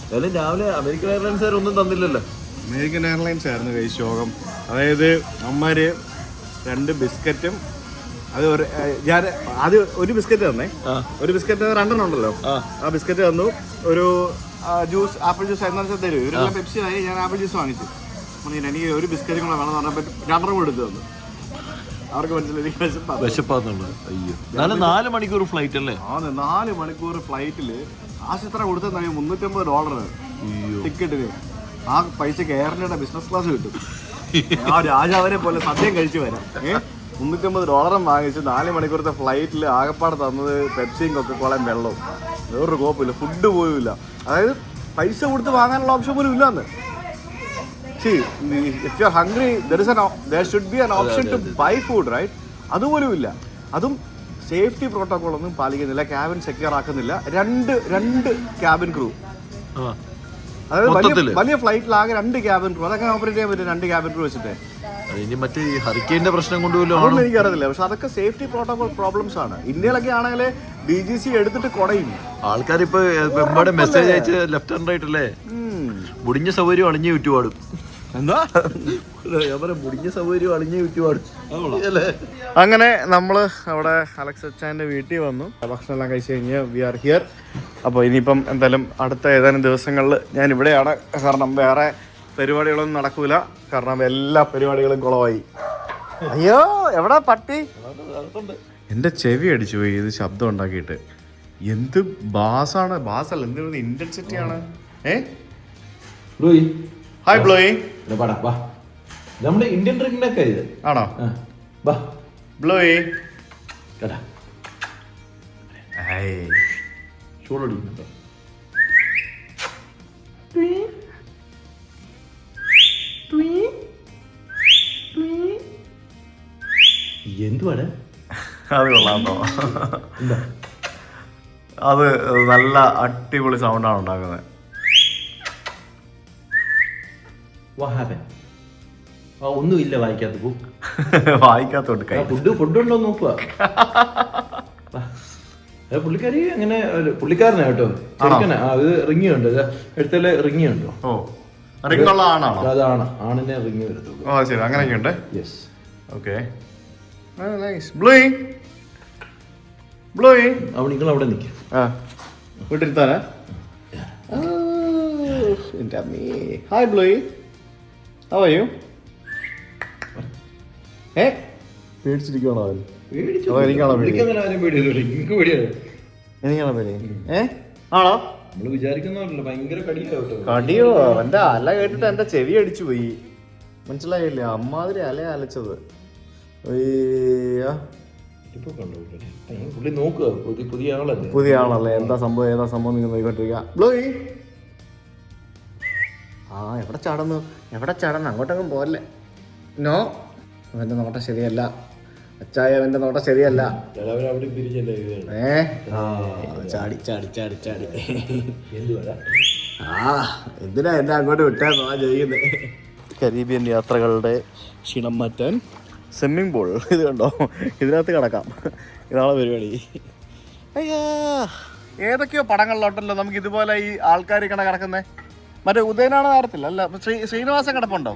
ഏതായാലും രാവിലെ അമേരിക്കൻ എയർലൈൻസുകാർ ഒന്നും തന്നില്ലല്ലോ. അമേരിക്കൻ എയർലൈൻസ് ആയിരുന്നു കഴിച്ച യോഗം. അതായത് അമ്മമാര് 2 ബിസ്ക്കറ്റും അത് ഞാൻ അത് ഒരു ബിസ്ക്കറ്റ് തന്നേ. ഒരു ബിസ്ക്കറ്റ് 2 ഉണ്ടല്ലോ. ആ ബിസ്ക്കറ്റ് തന്നു. ഒരു ജ്യൂസ്, ആപ്പിൾ ജ്യൂസ് എന്താ വെച്ചാൽ തരും. ഇവരെല്ലാം പെപ്സി ആയി, ഞാൻ ആപ്പിൾ ജ്യൂസ് വാങ്ങിച്ചു. എനിക്ക് ഒരു ബിസ്ക്കറ്റും കൂടെ വേണമെന്ന് പറഞ്ഞപ്പോൾ 2 കൂടെ എടുത്ത് തന്നു. അവർക്ക് മനസ്സിലായി വിശപ്പാന്നുള്ളത്. അയ്യോ, 4 മണിക്കൂർ ഫ്ലൈറ്റ് അല്ലേ? 4 മണിക്കൂർ ഫ്ലൈറ്റിൽ ആശുപത്രി കൊടുത്തെന്നാ $350 ടിക്കറ്റിന്. ആ പൈസക്ക് എയർ ഇന്ത്യയുടെ ബിസിനസ് ക്ലാസ് കിട്ടും. ആ രാജാവിനെ പോലെ സദ്യം കഴിച്ച് വരാം. $350 വാങ്ങിച്ച് 4 മണിക്കൂറത്തെ ഫ്ലൈറ്റിൽ ആകപ്പാട് തന്നത് പെപ്സിയും കൊക്കക്കോളയും വെള്ളവും. വേറൊരു കോപ്പില്ല, ഫുഡ് പോലും ഇല്ല. അതായത് പൈസ കൊടുത്ത് വാങ്ങാനുള്ള ഓപ്ഷൻ പോലും ഇല്ലാന്ന്. If you are hungry there should be an option to buy food, right? അതുപോലും ഇല്ല. അതും സേഫ്റ്റി പ്രോട്ടോകോൾ ഒന്നും പാലിക്കുന്നില്ല, ക്യാബിൻ സെക്യൂർ ആക്കുന്നില്ല. രണ്ട് ക്യാബിൻ ക്രൂ. അതായത് വലിയ ഫ്ലൈറ്റിൽ ആകെ 2 ക്യാബിൻ ക്രൂ. അതൊക്കെ ഓപ്പറേറ്റ് ചെയ്യാൻ പറ്റും 2 ക്യാബിൻ ക്രൂ വെച്ചിട്ട്. ഇനി മറ്റേ ഹറിക്കേന്റെ പ്രശ്നം കൊണ്ടുപോലും അതൊന്നും എനിക്കറിയില്ല. പക്ഷെ അതൊക്കെ സേഫ്റ്റി പ്രോട്ടോകോൾ പ്രോബ്ലംസ് ആണ്. ഇന്ത്യയിലൊക്കെ ആണെങ്കിൽ DGC എടുത്തിട്ട് കുടയും. ആൾക്കാർ ഇപ്പൊ മെസ്സേജ് അയച്ച് ലെഫ്റ്റ് ആൻഡ് റൈറ്റ് അല്ലേ? മുടിഞ്ഞ സൗകര്യം അണിഞ്ഞ ചുറ്റുപാടും. എന്താ മുടിഞ്ഞ സൗകര്യം അണിഞ്ഞ ചുറ്റുപാടും. അങ്ങനെ നമ്മൾ അവിടെ അലക്സ് അച്ചാൻ്റെ വീട്ടിൽ വന്നു. ഭക്ഷണം എല്ലാം കഴിച്ച് കഴിഞ്ഞ് വി ആർ ഹിയർ. അപ്പോൾ ഇനിയിപ്പം എന്തായാലും അടുത്ത ഏതാനും ദിവസങ്ങളിൽ ഞാൻ ഇവിടെയാണ്. കാരണം വേറെ പരിപാടികളൊന്നും നടക്കൂല. കാരണം എല്ലാ പരിപാടികളും കുളമായി. അയ്യോ, എവിടെ പട്ടി? എൻ്റെ ചെവി അടിച്ചു പോയി ഇത് ശബ്ദം ഉണ്ടാക്കിയിട്ട്. എന്ത് ബാസാണ്, ബാസല്ല, എന്ത് ഇന്റൻസിറ്റി ആണ്. Hi Bloy. നമ്മുടെ ഇന്ത്യൻ ഡ്രിങ്കിനൊക്കെ ഇത് ആണോ? ബ്ലോയി ചൂടടിക്കുന്നുണ്ടോ? എന്തുവാണ് അത്? കൊള്ളാമോ? അത് നല്ല അടിപൊളി സൗണ്ടാണ് ഉണ്ടാക്കുന്നത്. ഒന്നുമില്ല വായിക്കാത്ത വായിക്കാത്തോണ്ട് ഫുഡ് ഉണ്ടോ നോക്കുക. പുള്ളിക്കാരി അങ്ങനെ പുള്ളിക്കാരനാ കേട്ടോ. അത് റിങ് ഉണ്ട്, എടുത്തല്ലേ റിങ് ഉണ്ടോ? റിങ്ങുള്ള ആണാണോ? അതാണ്, ആണിനെ റിങ് വരത്തുള്ളൂ. ഓ ശരി, അങ്ങനെയൊക്കെ ഉണ്ട്. Yes, okay. ബ്ലോയി ബ്ലോയി അപ്പോൾ നിങ്ങൾ അവിടെ നിൽക്കും. വീട്ടിരുത്താനാ? ഹായ് ബ്ലോയി, ഹൗ ആർ യു? പേടിച്ചിരിക്കണോ അവൻ? എനിക്കാണോ പേടി? എനിക്കാണോ പേടി? ആണോ? നമ്മള് വിചാരിക്കുന്നവരല്ല, ഭയങ്കര കടിയാവട്ടോ. കടിയോ? എന്റെ അല കേട്ടിട്ട് എന്റെ ചെവി അടിച്ചു പോയി. മനസ്സിലായില്ലേ? അമ്മാതിരി അല അലച്ചത്. പുള്ളി നോക്കുക, പുതിയ ആളല്ലേ. പുതിയ ആളല്ലേ, എന്താ സംഭവം നിങ്ങൾ നോക്കിക്കൊണ്ടിരിക്കുക. ബ്ലോയി എവിടെ ചാടുന്നു അങ്ങോട്ടങ്ങും പോരല്ലേ. നോ, അവൻ്റെ നോട്ടം ശരിയല്ല അച്ചായ, അവൻ്റെ നോട്ടം ശരിയല്ല. ചാടി എന്തിനാ എന്നെ അങ്ങോട്ട് വിട്ടാന്നോ ചോദിക്കുന്നത്. കരീബിയൻ യാത്രകളുടെ ക്ഷീണം മാറ്റാൻ സ്വിമ്മിംഗ് പൂൾ ഇത് കണ്ടോ, ഇതിനകത്ത് കിടക്കാം. ഇതാണ് പരിപാടി. അയ്യാ, ഏതൊക്കെയോ പടങ്ങളിലോട്ടല്ലോ നമുക്ക് ഇതുപോലെ ഈ ആൾക്കാർ ഇങ്ങനെ കിടക്കുന്നേ. മറ്റേ ഉദയനാണ് താരത്തില്ല അല്ല, ശ്രീനിവാസൻ കിടപ്പുണ്ടോ?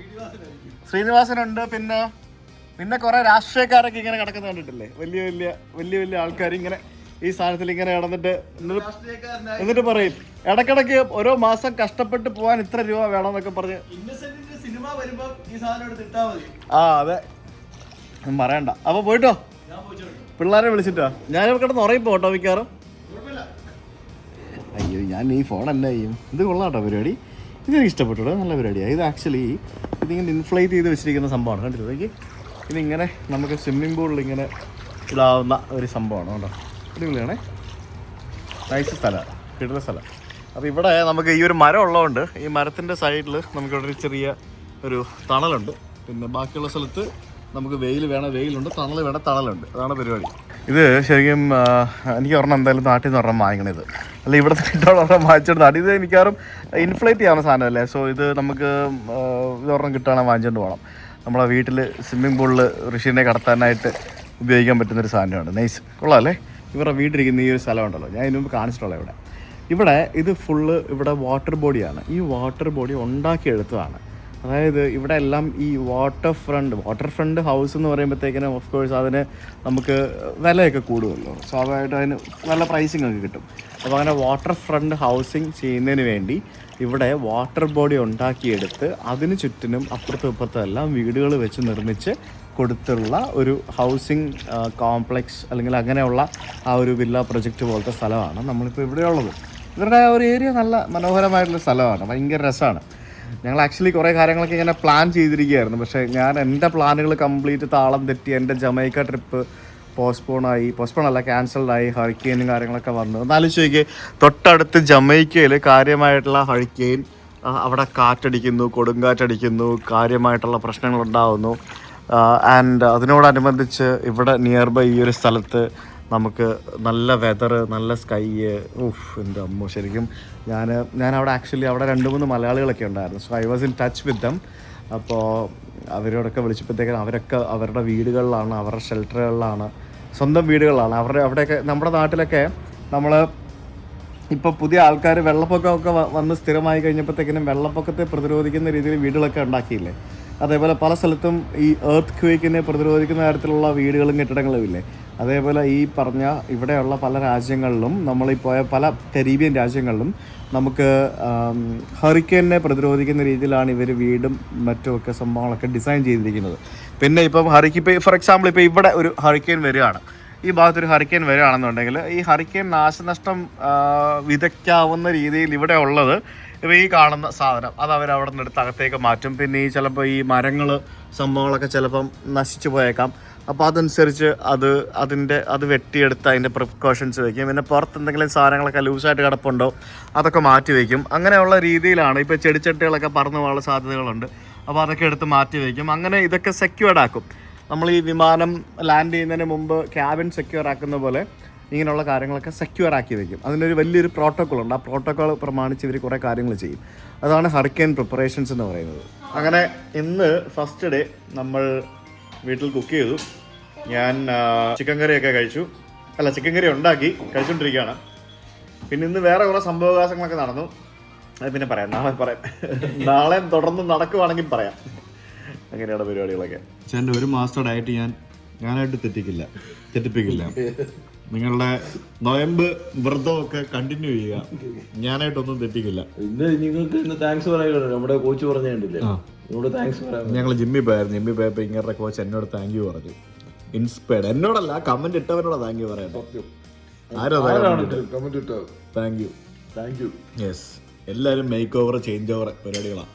ശ്രീനിവാസനുണ്ട്. പിന്നെ കുറെ രാഷ്ട്രീയക്കാരൊക്കെ ഇങ്ങനെ കിടക്കുന്ന കണ്ടിട്ടില്ലേ? വലിയ ആൾക്കാർ ഇങ്ങനെ ഈ സാധനത്തിൽ ഇങ്ങനെ കിടന്നിട്ട് എന്നിട്ട് പറയും ഇടയ്ക്കിടയ്ക്ക് ഓരോ മാസം കഷ്ടപ്പെട്ട് പോകാൻ ഇത്ര രൂപ വേണമെന്നൊക്കെ പറഞ്ഞ്. അതെ, പറയണ്ട. അപ്പൊ പോയിട്ടോ, പിള്ളേരെ വിളിച്ചിട്ടോ. ഞാനിവിടെ കിടന്ന് ഉറയിപ്പോ കേട്ടോ മിക്കാറും. അയ്യോ, ഞാൻ ഈ ഫോൺ എന്നാ ചെയ്യും? ഇത് കൊള്ളാട്ടോ പരിപാടി. ഇതെനിക്ക് ഇഷ്ടപ്പെട്ടു, നല്ല പരിപാടിയാണ് ഇത്. ആക്ച്വലി ഇതിങ്ങനെ ഇൻഫ്ലേറ്റ് ചെയ്ത് വെച്ചിരിക്കുന്ന സംഭവമാണ്, കണ്ടിട്ട്. ഇതിങ്ങനെ നമുക്ക് സ്വിമ്മിംഗ് പൂളിൽ ഇങ്ങനെ ഇടാവുന്ന ഒരു സംഭവമാണ് കേട്ടോ. അടിപൊളിയാണേ, നൈസ് സ്ഥലമാണ്, കിട്ടുന്ന സ്ഥലം. അപ്പോൾ ഇവിടെ നമുക്ക് ഈ ഒരു മരം ഉള്ളതുകൊണ്ട് ഈ മരത്തിൻ്റെ സൈഡിൽ നമുക്കിവിടെ ഒരു ചെറിയ ഒരു തണലുണ്ട്. പിന്നെ ബാക്കിയുള്ള സ്ഥലത്ത് നമുക്ക് വെയിലുണ്ട്, തണലുണ്ട്. അതാണ് പരിപാടി. ഇത് ശരിക്കും എനിക്ക് ഒരെണ്ണം എന്തായാലും നാട്ടിൽ നിന്ന് ഒരെണ്ണം വാങ്ങിക്കണത്, അല്ല ഇവിടെ കിട്ടാനുള്ള ഒരെണ്ണം വാങ്ങിച്ചിട്ട് നാട്ടിൽ. ഇത് മിക്കവാറും ഇൻഫ്ലേറ്റ് ചെയ്യാവുന്ന സാധനമല്ലേ. സോ ഇത് നമുക്ക് ഇതൊരെണ്ണം കിട്ടുകയാണെങ്കിൽ വാങ്ങിച്ചുകൊണ്ട് പോകണം. നമ്മളെ വീട്ടിൽ സ്വിമ്മിംഗ് പൂളിൽ ഋഷീനെ കടത്താനായിട്ട് ഉപയോഗിക്കാൻ പറ്റുന്നൊരു സാധനമാണ്. നൈസ്, കൊള്ളാമല്ലേ. ഇവരുടെ വീട്ടിലിരിക്കുന്ന ഈ ഒരു സ്ഥലമുണ്ടല്ലോ, ഞാൻ ഇതിന് മുമ്പ് കാണിച്ചിട്ടുള്ളത്. ഇവിടെ ഇത് ഫുള്ള് ഇവിടെ വാട്ടർ ബോഡിയാണ്. ഈ വാട്ടർ ബോഡി ഉണ്ടാക്കിയെടുത്തതാണ്. അതായത് ഇവിടെ എല്ലാം ഈ വാട്ടർ ഫ്രണ്ട് ഹൗസ് എന്ന് പറയുമ്പോഴത്തേക്കിനും ഓഫ് കോഴ്സ് അതിന് നമുക്ക് വിലയൊക്കെ കൂടുമല്ലോ, സ്വാഭാവികമായിട്ട് അതിന് നല്ല പ്രൈസിങ് ഒക്കെ കിട്ടും. അപ്പോൾ അങ്ങനെ വാട്ടർ ഫ്രണ്ട് ഹൗസിങ് ചെയ്യുന്നതിന് വേണ്ടി ഇവിടെ വാട്ടർ ബോഡി ഉണ്ടാക്കിയെടുത്ത് അതിന് ചുറ്റിനും അപ്പുറത്തും ഇപ്പുറത്തും എല്ലാം വീടുകൾ വെച്ച് നിർമ്മിച്ച് കൊടുത്തുള്ള ഒരു ഹൗസിങ് കോംപ്ലക്സ് അല്ലെങ്കിൽ അങ്ങനെയുള്ള ആ ഒരു വില്ല പ്രൊജക്റ്റ് പോലത്തെ സ്ഥലമാണ് നമ്മളിപ്പോൾ ഇവിടെയുള്ളത്. ഇവരുടെ ഒരു ഏരിയ നല്ല മനോഹരമായിട്ടുള്ള സ്ഥലമാണ്, ഭയങ്കര രസമാണ്. ഞങ്ങൾ ആക്ച്വലി കുറേ കാര്യങ്ങളൊക്കെ ഇങ്ങനെ പ്ലാൻ ചെയ്തിരിക്കുകയായിരുന്നു. പക്ഷേ ഞാൻ എൻ്റെ പ്ലാനുകൾ കംപ്ലീറ്റ് താളം തെറ്റി. എൻ്റെ ജമൈക്ക ട്രിപ്പ് പോസ്റ്റ്പോണല്ല ക്യാൻസൽഡായി. ഹറിക്കെയിനും കാര്യങ്ങളൊക്കെ വന്നു. എന്നാലോചിച്ച് നോക്കിയേ, തൊട്ടടുത്ത് ജമൈക്കയിൽ കാര്യമായിട്ടുള്ള ഹറിക്കെയിൻ, അവിടെ കാറ്റടിക്കുന്നു, കൊടുങ്കാറ്റടിക്കുന്നു, കാര്യമായിട്ടുള്ള പ്രശ്നങ്ങളുണ്ടാകുന്നു. ആൻഡ് അതിനോടനുബന്ധിച്ച് ഇവിടെ നിയർ ബൈ ഈ ഒരു സ്ഥലത്ത് നമുക്ക് നല്ല വെതർ, നല്ല സ്കൈ. എൻ്റെ അമ്മ, ശരിക്കും ഞാൻ അവിടെ ആക്ച്വലി അവിടെ 2-3 മലയാളികളൊക്കെ ഉണ്ടായിരുന്നു. So I was in touch with dum. അപ്പോൾ അവരോടൊക്കെ വിളിച്ചപ്പോഴത്തേക്കും അവരൊക്കെ അവരുടെ വീടുകളിലാണ്, അവരുടെ ഷെൽട്ടറുകളിലാണ്, സ്വന്തം വീടുകളിലാണ്. അവിടെയൊക്കെ നമ്മുടെ നാട്ടിലൊക്കെ നമ്മൾ ഇപ്പോൾ പുതിയ ആൾക്കാർ വെള്ളപ്പൊക്കമൊക്കെ വന്ന് സ്ഥിരമായി കഴിഞ്ഞപ്പോഴത്തേക്കിനും വെള്ളപ്പൊക്കത്തെ പ്രതിരോധിക്കുന്ന രീതിയിൽ വീടുകളൊക്കെ ഉണ്ടാക്കിയില്ലേ. അതേപോലെ പല സ്ഥലത്തും ഈ എർത്ത് ക്വേക്കിനെ പ്രതിരോധിക്കുന്ന തരത്തിലുള്ള വീടുകളും കെട്ടിടങ്ങളും ഇല്ലേ. അതേപോലെ ഈ പറഞ്ഞ ഇവിടെയുള്ള പല രാജ്യങ്ങളിലും, നമ്മളീ പോയ പല കരീബിയൻ രാജ്യങ്ങളിലും നമുക്ക് ഹറിക്കെയിനെ പ്രതിരോധിക്കുന്ന രീതിയിലാണ് ഇവർ വീടും മറ്റുമൊക്കെ സംഭവങ്ങളൊക്കെ ഡിസൈൻ ചെയ്തിരിക്കുന്നത്. പിന്നെ ഇപ്പം ഫോർ എക്സാമ്പിൾ ഇപ്പോൾ ഇവിടെ ഒരു ഹറിക്കെയിൻ വരികയാണ്, ഈ ഭാഗത്തൊരു ഹറിക്കെയിൻ വരികയാണെന്നുണ്ടെങ്കിൽ ഈ ഹറിക്കെയിൻ നാശനഷ്ടം വിതയ്ക്കാവുന്ന രീതിയിൽ ഇവിടെ ഉള്ളത് ഇപ്പോൾ ഈ കാണുന്ന സാധനം അത് അവരവിടെ നിന്ന് എടുത്ത് അകത്തേക്ക് മാറ്റും. പിന്നെ ഈ ചിലപ്പോൾ ഈ മരങ്ങൾ സംഭവങ്ങളൊക്കെ ചിലപ്പം നശിച്ചു പോയേക്കാം. അപ്പോൾ അതനുസരിച്ച് അത് വെട്ടിയെടുത്ത് അതിൻ്റെ പ്രിക്കോഷൻസ് വയ്ക്കും. പിന്നെ പുറത്ത് എന്തെങ്കിലും സാധനങ്ങളൊക്കെ ലൂസായിട്ട് കിടപ്പുണ്ടോ അതൊക്കെ മാറ്റി വയ്ക്കും. അങ്ങനെയുള്ള രീതിയിലാണ്. ഇപ്പോൾ ചെടിച്ചട്ടികളൊക്കെ പറന്നു പോകാനുള്ള സാധ്യതകളുണ്ട്, അപ്പോൾ അതൊക്കെ എടുത്ത് മാറ്റി വയ്ക്കും. അങ്ങനെ ഇതൊക്കെ സെക്യൂർഡ് ആക്കും. നമ്മൾ ഈ വിമാനം ലാൻഡ് ചെയ്യുന്നതിന് മുമ്പ് ക്യാബിൻ സെക്യൂർ ആക്കുന്ന പോലെ ഇങ്ങനെയുള്ള കാര്യങ്ങളൊക്കെ സെക്യൂർ ആക്കി വയ്ക്കും. അതിനൊരു വലിയൊരു പ്രോട്ടോക്കോൾ ഉണ്ട്. ആ പ്രോട്ടോക്കോൾ പ്രമാണിച്ച് ഇവർ കുറേ കാര്യങ്ങൾ ചെയ്യും. അതാണ് ഹറിക്കെയിൻ പ്രിപ്പറേഷൻസ് എന്ന് പറയുന്നത്. അങ്ങനെ ഇന്ന് ഫസ്റ്റ് ഡേ നമ്മൾ വീട്ടിൽ കുക്ക് ചെയ്തു. ഞാൻ ചിക്കൻ കറിയൊക്കെ കഴിച്ചു, ചിക്കൻ കറി ഉണ്ടാക്കി കഴിച്ചുകൊണ്ടിരിക്കുകയാണ്. പിന്നെ ഇന്ന് വേറെ കുറേ സംഭവവികാസങ്ങളൊക്കെ നടന്നു, അത് പിന്നെ പറയാം, നാളെ തുടർന്ന് നടക്കുവാണെങ്കിൽ പറയാം. അങ്ങനെയാണ് പരിപാടികളൊക്കെ. എൻ്റെ 1 മാസത്തെ ഡയറ്റ് ഞാനായിട്ട് തെറ്റിപ്പിക്കില്ല. നിങ്ങളുടെ നൊയമ്പ് വ്രതമൊക്കെ കണ്ടിന്യൂ ചെയ്യുക, ഞാനായിട്ടൊന്നും തെറ്റിക്കില്ല. നിങ്ങൾക്ക് താങ്ക്സ് പറയുക, നമ്മുടെ കോച്ച് പറഞ്ഞിട്ടില്ലേ, താങ്ക്സ് പറയാം. ഞങ്ങൾ ജിമ്മിൽ പോയപ്പോൾ ഇങ്ങനത്തെ കോച്ച് എന്നോട് താങ്ക് യു പറഞ്ഞു. ഇൻസ്പയർഡ്, എന്നോടല്ല കമന്റ് ഇട്ടവരോടാ താങ്ക് യു പറയാം. Thank you. യെസ്, എല്ലാവരും മേക്ക് ഓവർ ചേഞ്ച് ഓവർ പരിപാടികളാണ്.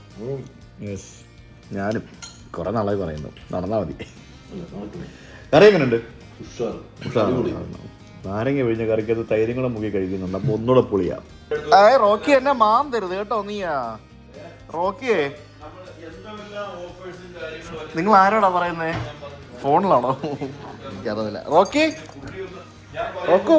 യെസ്, ഞാനും കുറേ നാളായി പറയുന്നു, നടന്നാൽ മതി. കറി എങ്ങനെയുണ്ട്? നാരങ്ങ പിഴിഞ്ഞ കറിക്കകത്ത് തൈരും കൂടെ മുക്കി കഴിക്കുന്നുണ്ട്. അപ്പൊ ഒന്നുകൂടെ പൊളിയാ. റോക്കി എന്നെ മാം തരുത് കേട്ടോ നീയാ. റോക്കിയേ, നിങ്ങൾ ആരോടാ പറയുന്നേ? ഫോണിലാണോ? എനിക്കറിയില്ല. റോക്കി, റോക്കോ.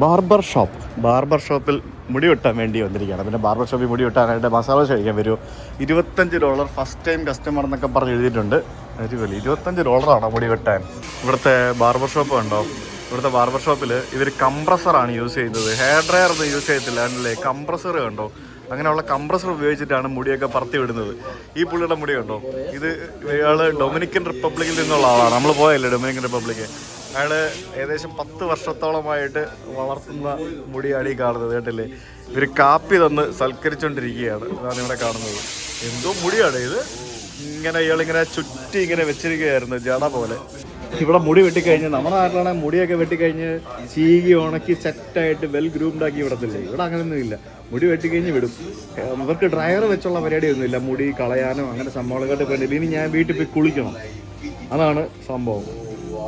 ബാർബർ ഷോപ്പിൽ മുടി വെട്ടാൻ വേണ്ടി വന്നിരിക്കുകയാണ്. പിന്നെ ബാർബർ ഷോപ്പിൽ മുടി വെട്ടാനായിട്ട് മസാല കഴിക്കാൻ വരുമോ? $25 ഫസ്റ്റ് ടൈം കസ്റ്റമർ എന്നൊക്കെ പറഞ്ഞ് എഴുതിയിട്ടുണ്ട്. അടിപൊളി. $25 മുടി വെട്ടാൻ. ഇവിടുത്തെ ബാർബർ ഷോപ്പ് കണ്ടോ? ഇവിടുത്തെ ബാർബർ ഷോപ്പിൽ ഇവർ കംപ്രസറാണ് യൂസ് ചെയ്യുന്നത്. ഹെയർ ഡ്രയർ ഒന്നും യൂസ് ചെയ്യത്തില്ല. അല്ലേ, കംപ്രസർ കണ്ടോ? അങ്ങനെയുള്ള കംപ്രസർ ഉപയോഗിച്ചിട്ടാണ് മുടിയൊക്കെ പറത്തി വിടുന്നത്. ഈ പുള്ളിയുടെ മുടി കണ്ടോ? ഇത് ഇയാൾ ഡൊമിനിക്കൻ റിപ്പബ്ലിക്കിൽ നിന്നുള്ള ആളാണ്. നമ്മൾ പോയല്ലേ ഡൊമിനിക്കൻ റിപ്പബ്ലിക്ക്. അയാൾ ഏകദേശം 10 വർഷത്തോളമായിട്ട് വളർത്തുന്ന മുടിയാണ് ഈ കാണുന്നത്. കേട്ടില്ലേ? ഇവർ കാപ്പി തന്ന് സൽക്കരിച്ചുകൊണ്ടിരിക്കുകയാണ്. ഇതാണ് ഇവിടെ കാണുന്നത്. എന്തോ മുടിയാണ് ഇത്. ഇയാളിങ്ങനെ ചുറ്റി ഇങ്ങനെ വെച്ചിരിക്കുകയായിരുന്നു ജട പോലെ. ഇവിടെ മുടി വെട്ടിക്കഴിഞ്ഞ്, നമ്മുടെ നാട്ടിലാണെങ്കിൽ മുടിയൊക്കെ വെട്ടിക്കഴിഞ്ഞ് ചീകി ഉണക്കി സെറ്റായിട്ട് വെൽ ഗ്രൂംഡാക്കി വിടത്തില്ലേ. ഇവിടെ അങ്ങനെയൊന്നും ഇല്ല. മുടി വെട്ടിക്കഴിഞ്ഞ് വിടും. ഇവർക്ക് ഡ്രയർ വെച്ചുള്ള പരിപാടിയൊന്നുമില്ല. മുടി കളയാനോ അങ്ങനെ സംഭവങ്ങളൊക്കെ വേണ്ടിയില്ല. ഇനി ഞാൻ വീട്ടിൽ പോയി കുളിക്കണം, അതാണ് സംഭവം.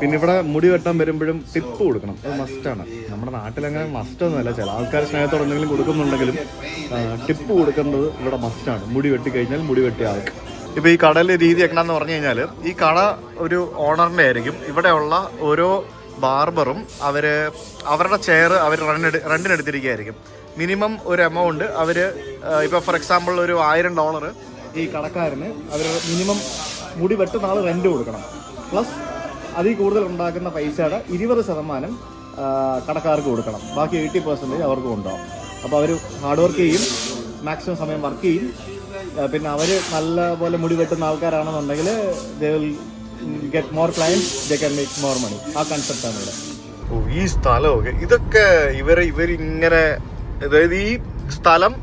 പിന്നെ ഇവിടെ മുടി വെട്ടാൻ വരുമ്പോഴും ടിപ്പ് കൊടുക്കണം. അത് മസ്റ്റാണ്. നമ്മുടെ നാട്ടിലങ്ങനെ മസ്റ്റൊന്നുമല്ല. ചില ആൾക്കാർ സ്നേഹത്തോടെ എന്തെങ്കിലും കൊടുക്കുന്നുണ്ടെങ്കിലും ടിപ്പ് കൊടുക്കുന്നത് ഇവിടെ മസ്റ്റാണ്. മുടി വെട്ടിക്കഴിഞ്ഞാൽ മുടി വെട്ടിയ ആൾക്ക്. ഇപ്പോൾ ഈ കടയിലെ രീതി എങ്ങനെയാണെന്ന് പറഞ്ഞു കഴിഞ്ഞാൽ, ഈ കട ഒരു ഓണറിൻ്റെ ആയിരിക്കും. ഇവിടെയുള്ള ഓരോ ബാർബറും അവരുടെ ചെയർ അവർ റെൻറ്റിനെടുത്തിരിക്കുകയായിരിക്കും. മിനിമം ഒരു എമൗണ്ട് അവർ, ഇപ്പോൾ ഫോർ എക്സാമ്പിൾ ഒരു $1000 ഈ കടക്കാരന് അവർ മിനിമം മുടി വെട്ടുന്ന ആൾ റെൻറ്റ് കൊടുക്കണം. പ്ലസ് അതിൽ കൂടുതൽ ഉണ്ടാക്കുന്ന പൈസയുടെ 20% കടക്കാർക്ക് കൊടുക്കണം. ബാക്കി 80% അവർക്ക് കൊണ്ടുപോകും. അപ്പോൾ അവർ ഹാർഡ് വർക്ക് ചെയ്യും, മാക്സിമം സമയം വർക്ക് ചെയ്യും. പിന്നെ അവർ നല്ല പോലെ മുടി വെട്ടുന്ന ആൾക്കാരാണെന്നുണ്ടെങ്കിൽ they will get more clients, they can make more money. ആ കൺസെപ്റ്റാണ് ഇവിടെ. ഈ സ്ഥലമൊക്കെ ഇതൊക്കെ ഇവരിങ്ങനെ, അതായത് ഈ സ്ഥലം,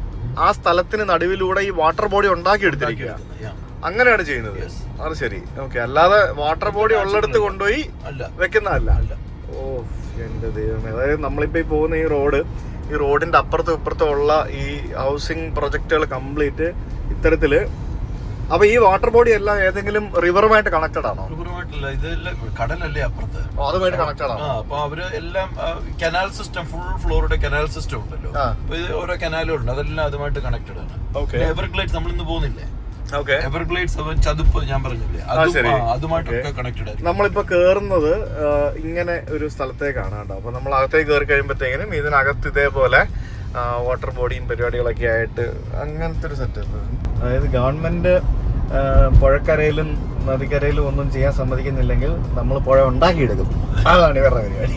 ആ സ്ഥലത്തിന് നടുവിലൂടെ ഈ വാട്ടർ ബോഡി ഉണ്ടാക്കിയെടുത്തിരിക്കുക. അങ്ങനെയാണ് ചെയ്യുന്നത്. അത് ശരി, ഓക്കെ. അല്ലാതെ വാട്ടർ ബോഡി ഉള്ളിടത്ത് കൊണ്ടുപോയി വെക്കുന്നതല്ല. ഓ എന്റെ ദൈവമേ. അതായത് നമ്മളിപ്പോ ഈ പോകുന്ന ഈ റോഡിന്റെ അപ്പുറത്തും ഇപ്പുറത്തും ഉള്ള ഈ ഹൗസിംഗ് പ്രൊജക്ടുകൾ കംപ്ലീറ്റ് ഇത്തരത്തില്. അപ്പൊ ഈ വാട്ടർ ബോഡി എല്ലാം ഏതെങ്കിലും റിവറുമായിട്ട് കണക്റ്റഡ് ആണോ? റിവറുമായിട്ടല്ല, ഇതെല്ലാം കടലല്ലേ അപ്പുറത്ത്. അതുമായിട്ട് കണക്റ്റഡ് ആണോ? അപ്പൊ അവര് എല്ലാം കനാൽ സിസ്റ്റം, ഫുൾ ഫ്ലോറുടെ കനാൽ സിസ്റ്റം ഉണ്ടല്ലോ. അപ്പൊ ഇത് ഓരോ കനാലുകളുണ്ട്, അതെല്ലാം അതുമായിട്ട് കണക്റ്റഡ് ആണ്. എവർഗ്ലേഡ്സ് നമ്മളിന്ന് പോകുന്നില്ലേ, എവർഗ്ലേഡ്സ് ചതുപ്പ് ഞാൻ പറഞ്ഞില്ലേ, അതുമായിട്ടൊക്കെ കണക്റ്റഡ് ആയിരിക്കും. നമ്മളിപ്പോ കേറുന്നത് ഇങ്ങനെ ഒരു സ്ഥലത്തേക്കാണ് കേട്ടോ. അപ്പൊ നമ്മൾ അകത്തേക്ക് കയറി കഴിയുമ്പോഴത്തേക്കിനും ഇതിനകത്ത് ഇതേപോലെ വാട്ടർ ബോഡിയും പരിപാടികളൊക്കെ ആയിട്ട് അങ്ങനത്തെ ഒരു സെറ്റപ്പ്. അതായത് ഗവൺമെന്റ് പുഴക്കരയിലും നദിക്കരയിലും ഒന്നും ചെയ്യാൻ സമ്മതിക്കുന്നില്ലെങ്കിൽ നമ്മൾ പുഴ ഉണ്ടാക്കിയെടുക്കും. അതാണ് ഇവരുടെ പരിപാടി.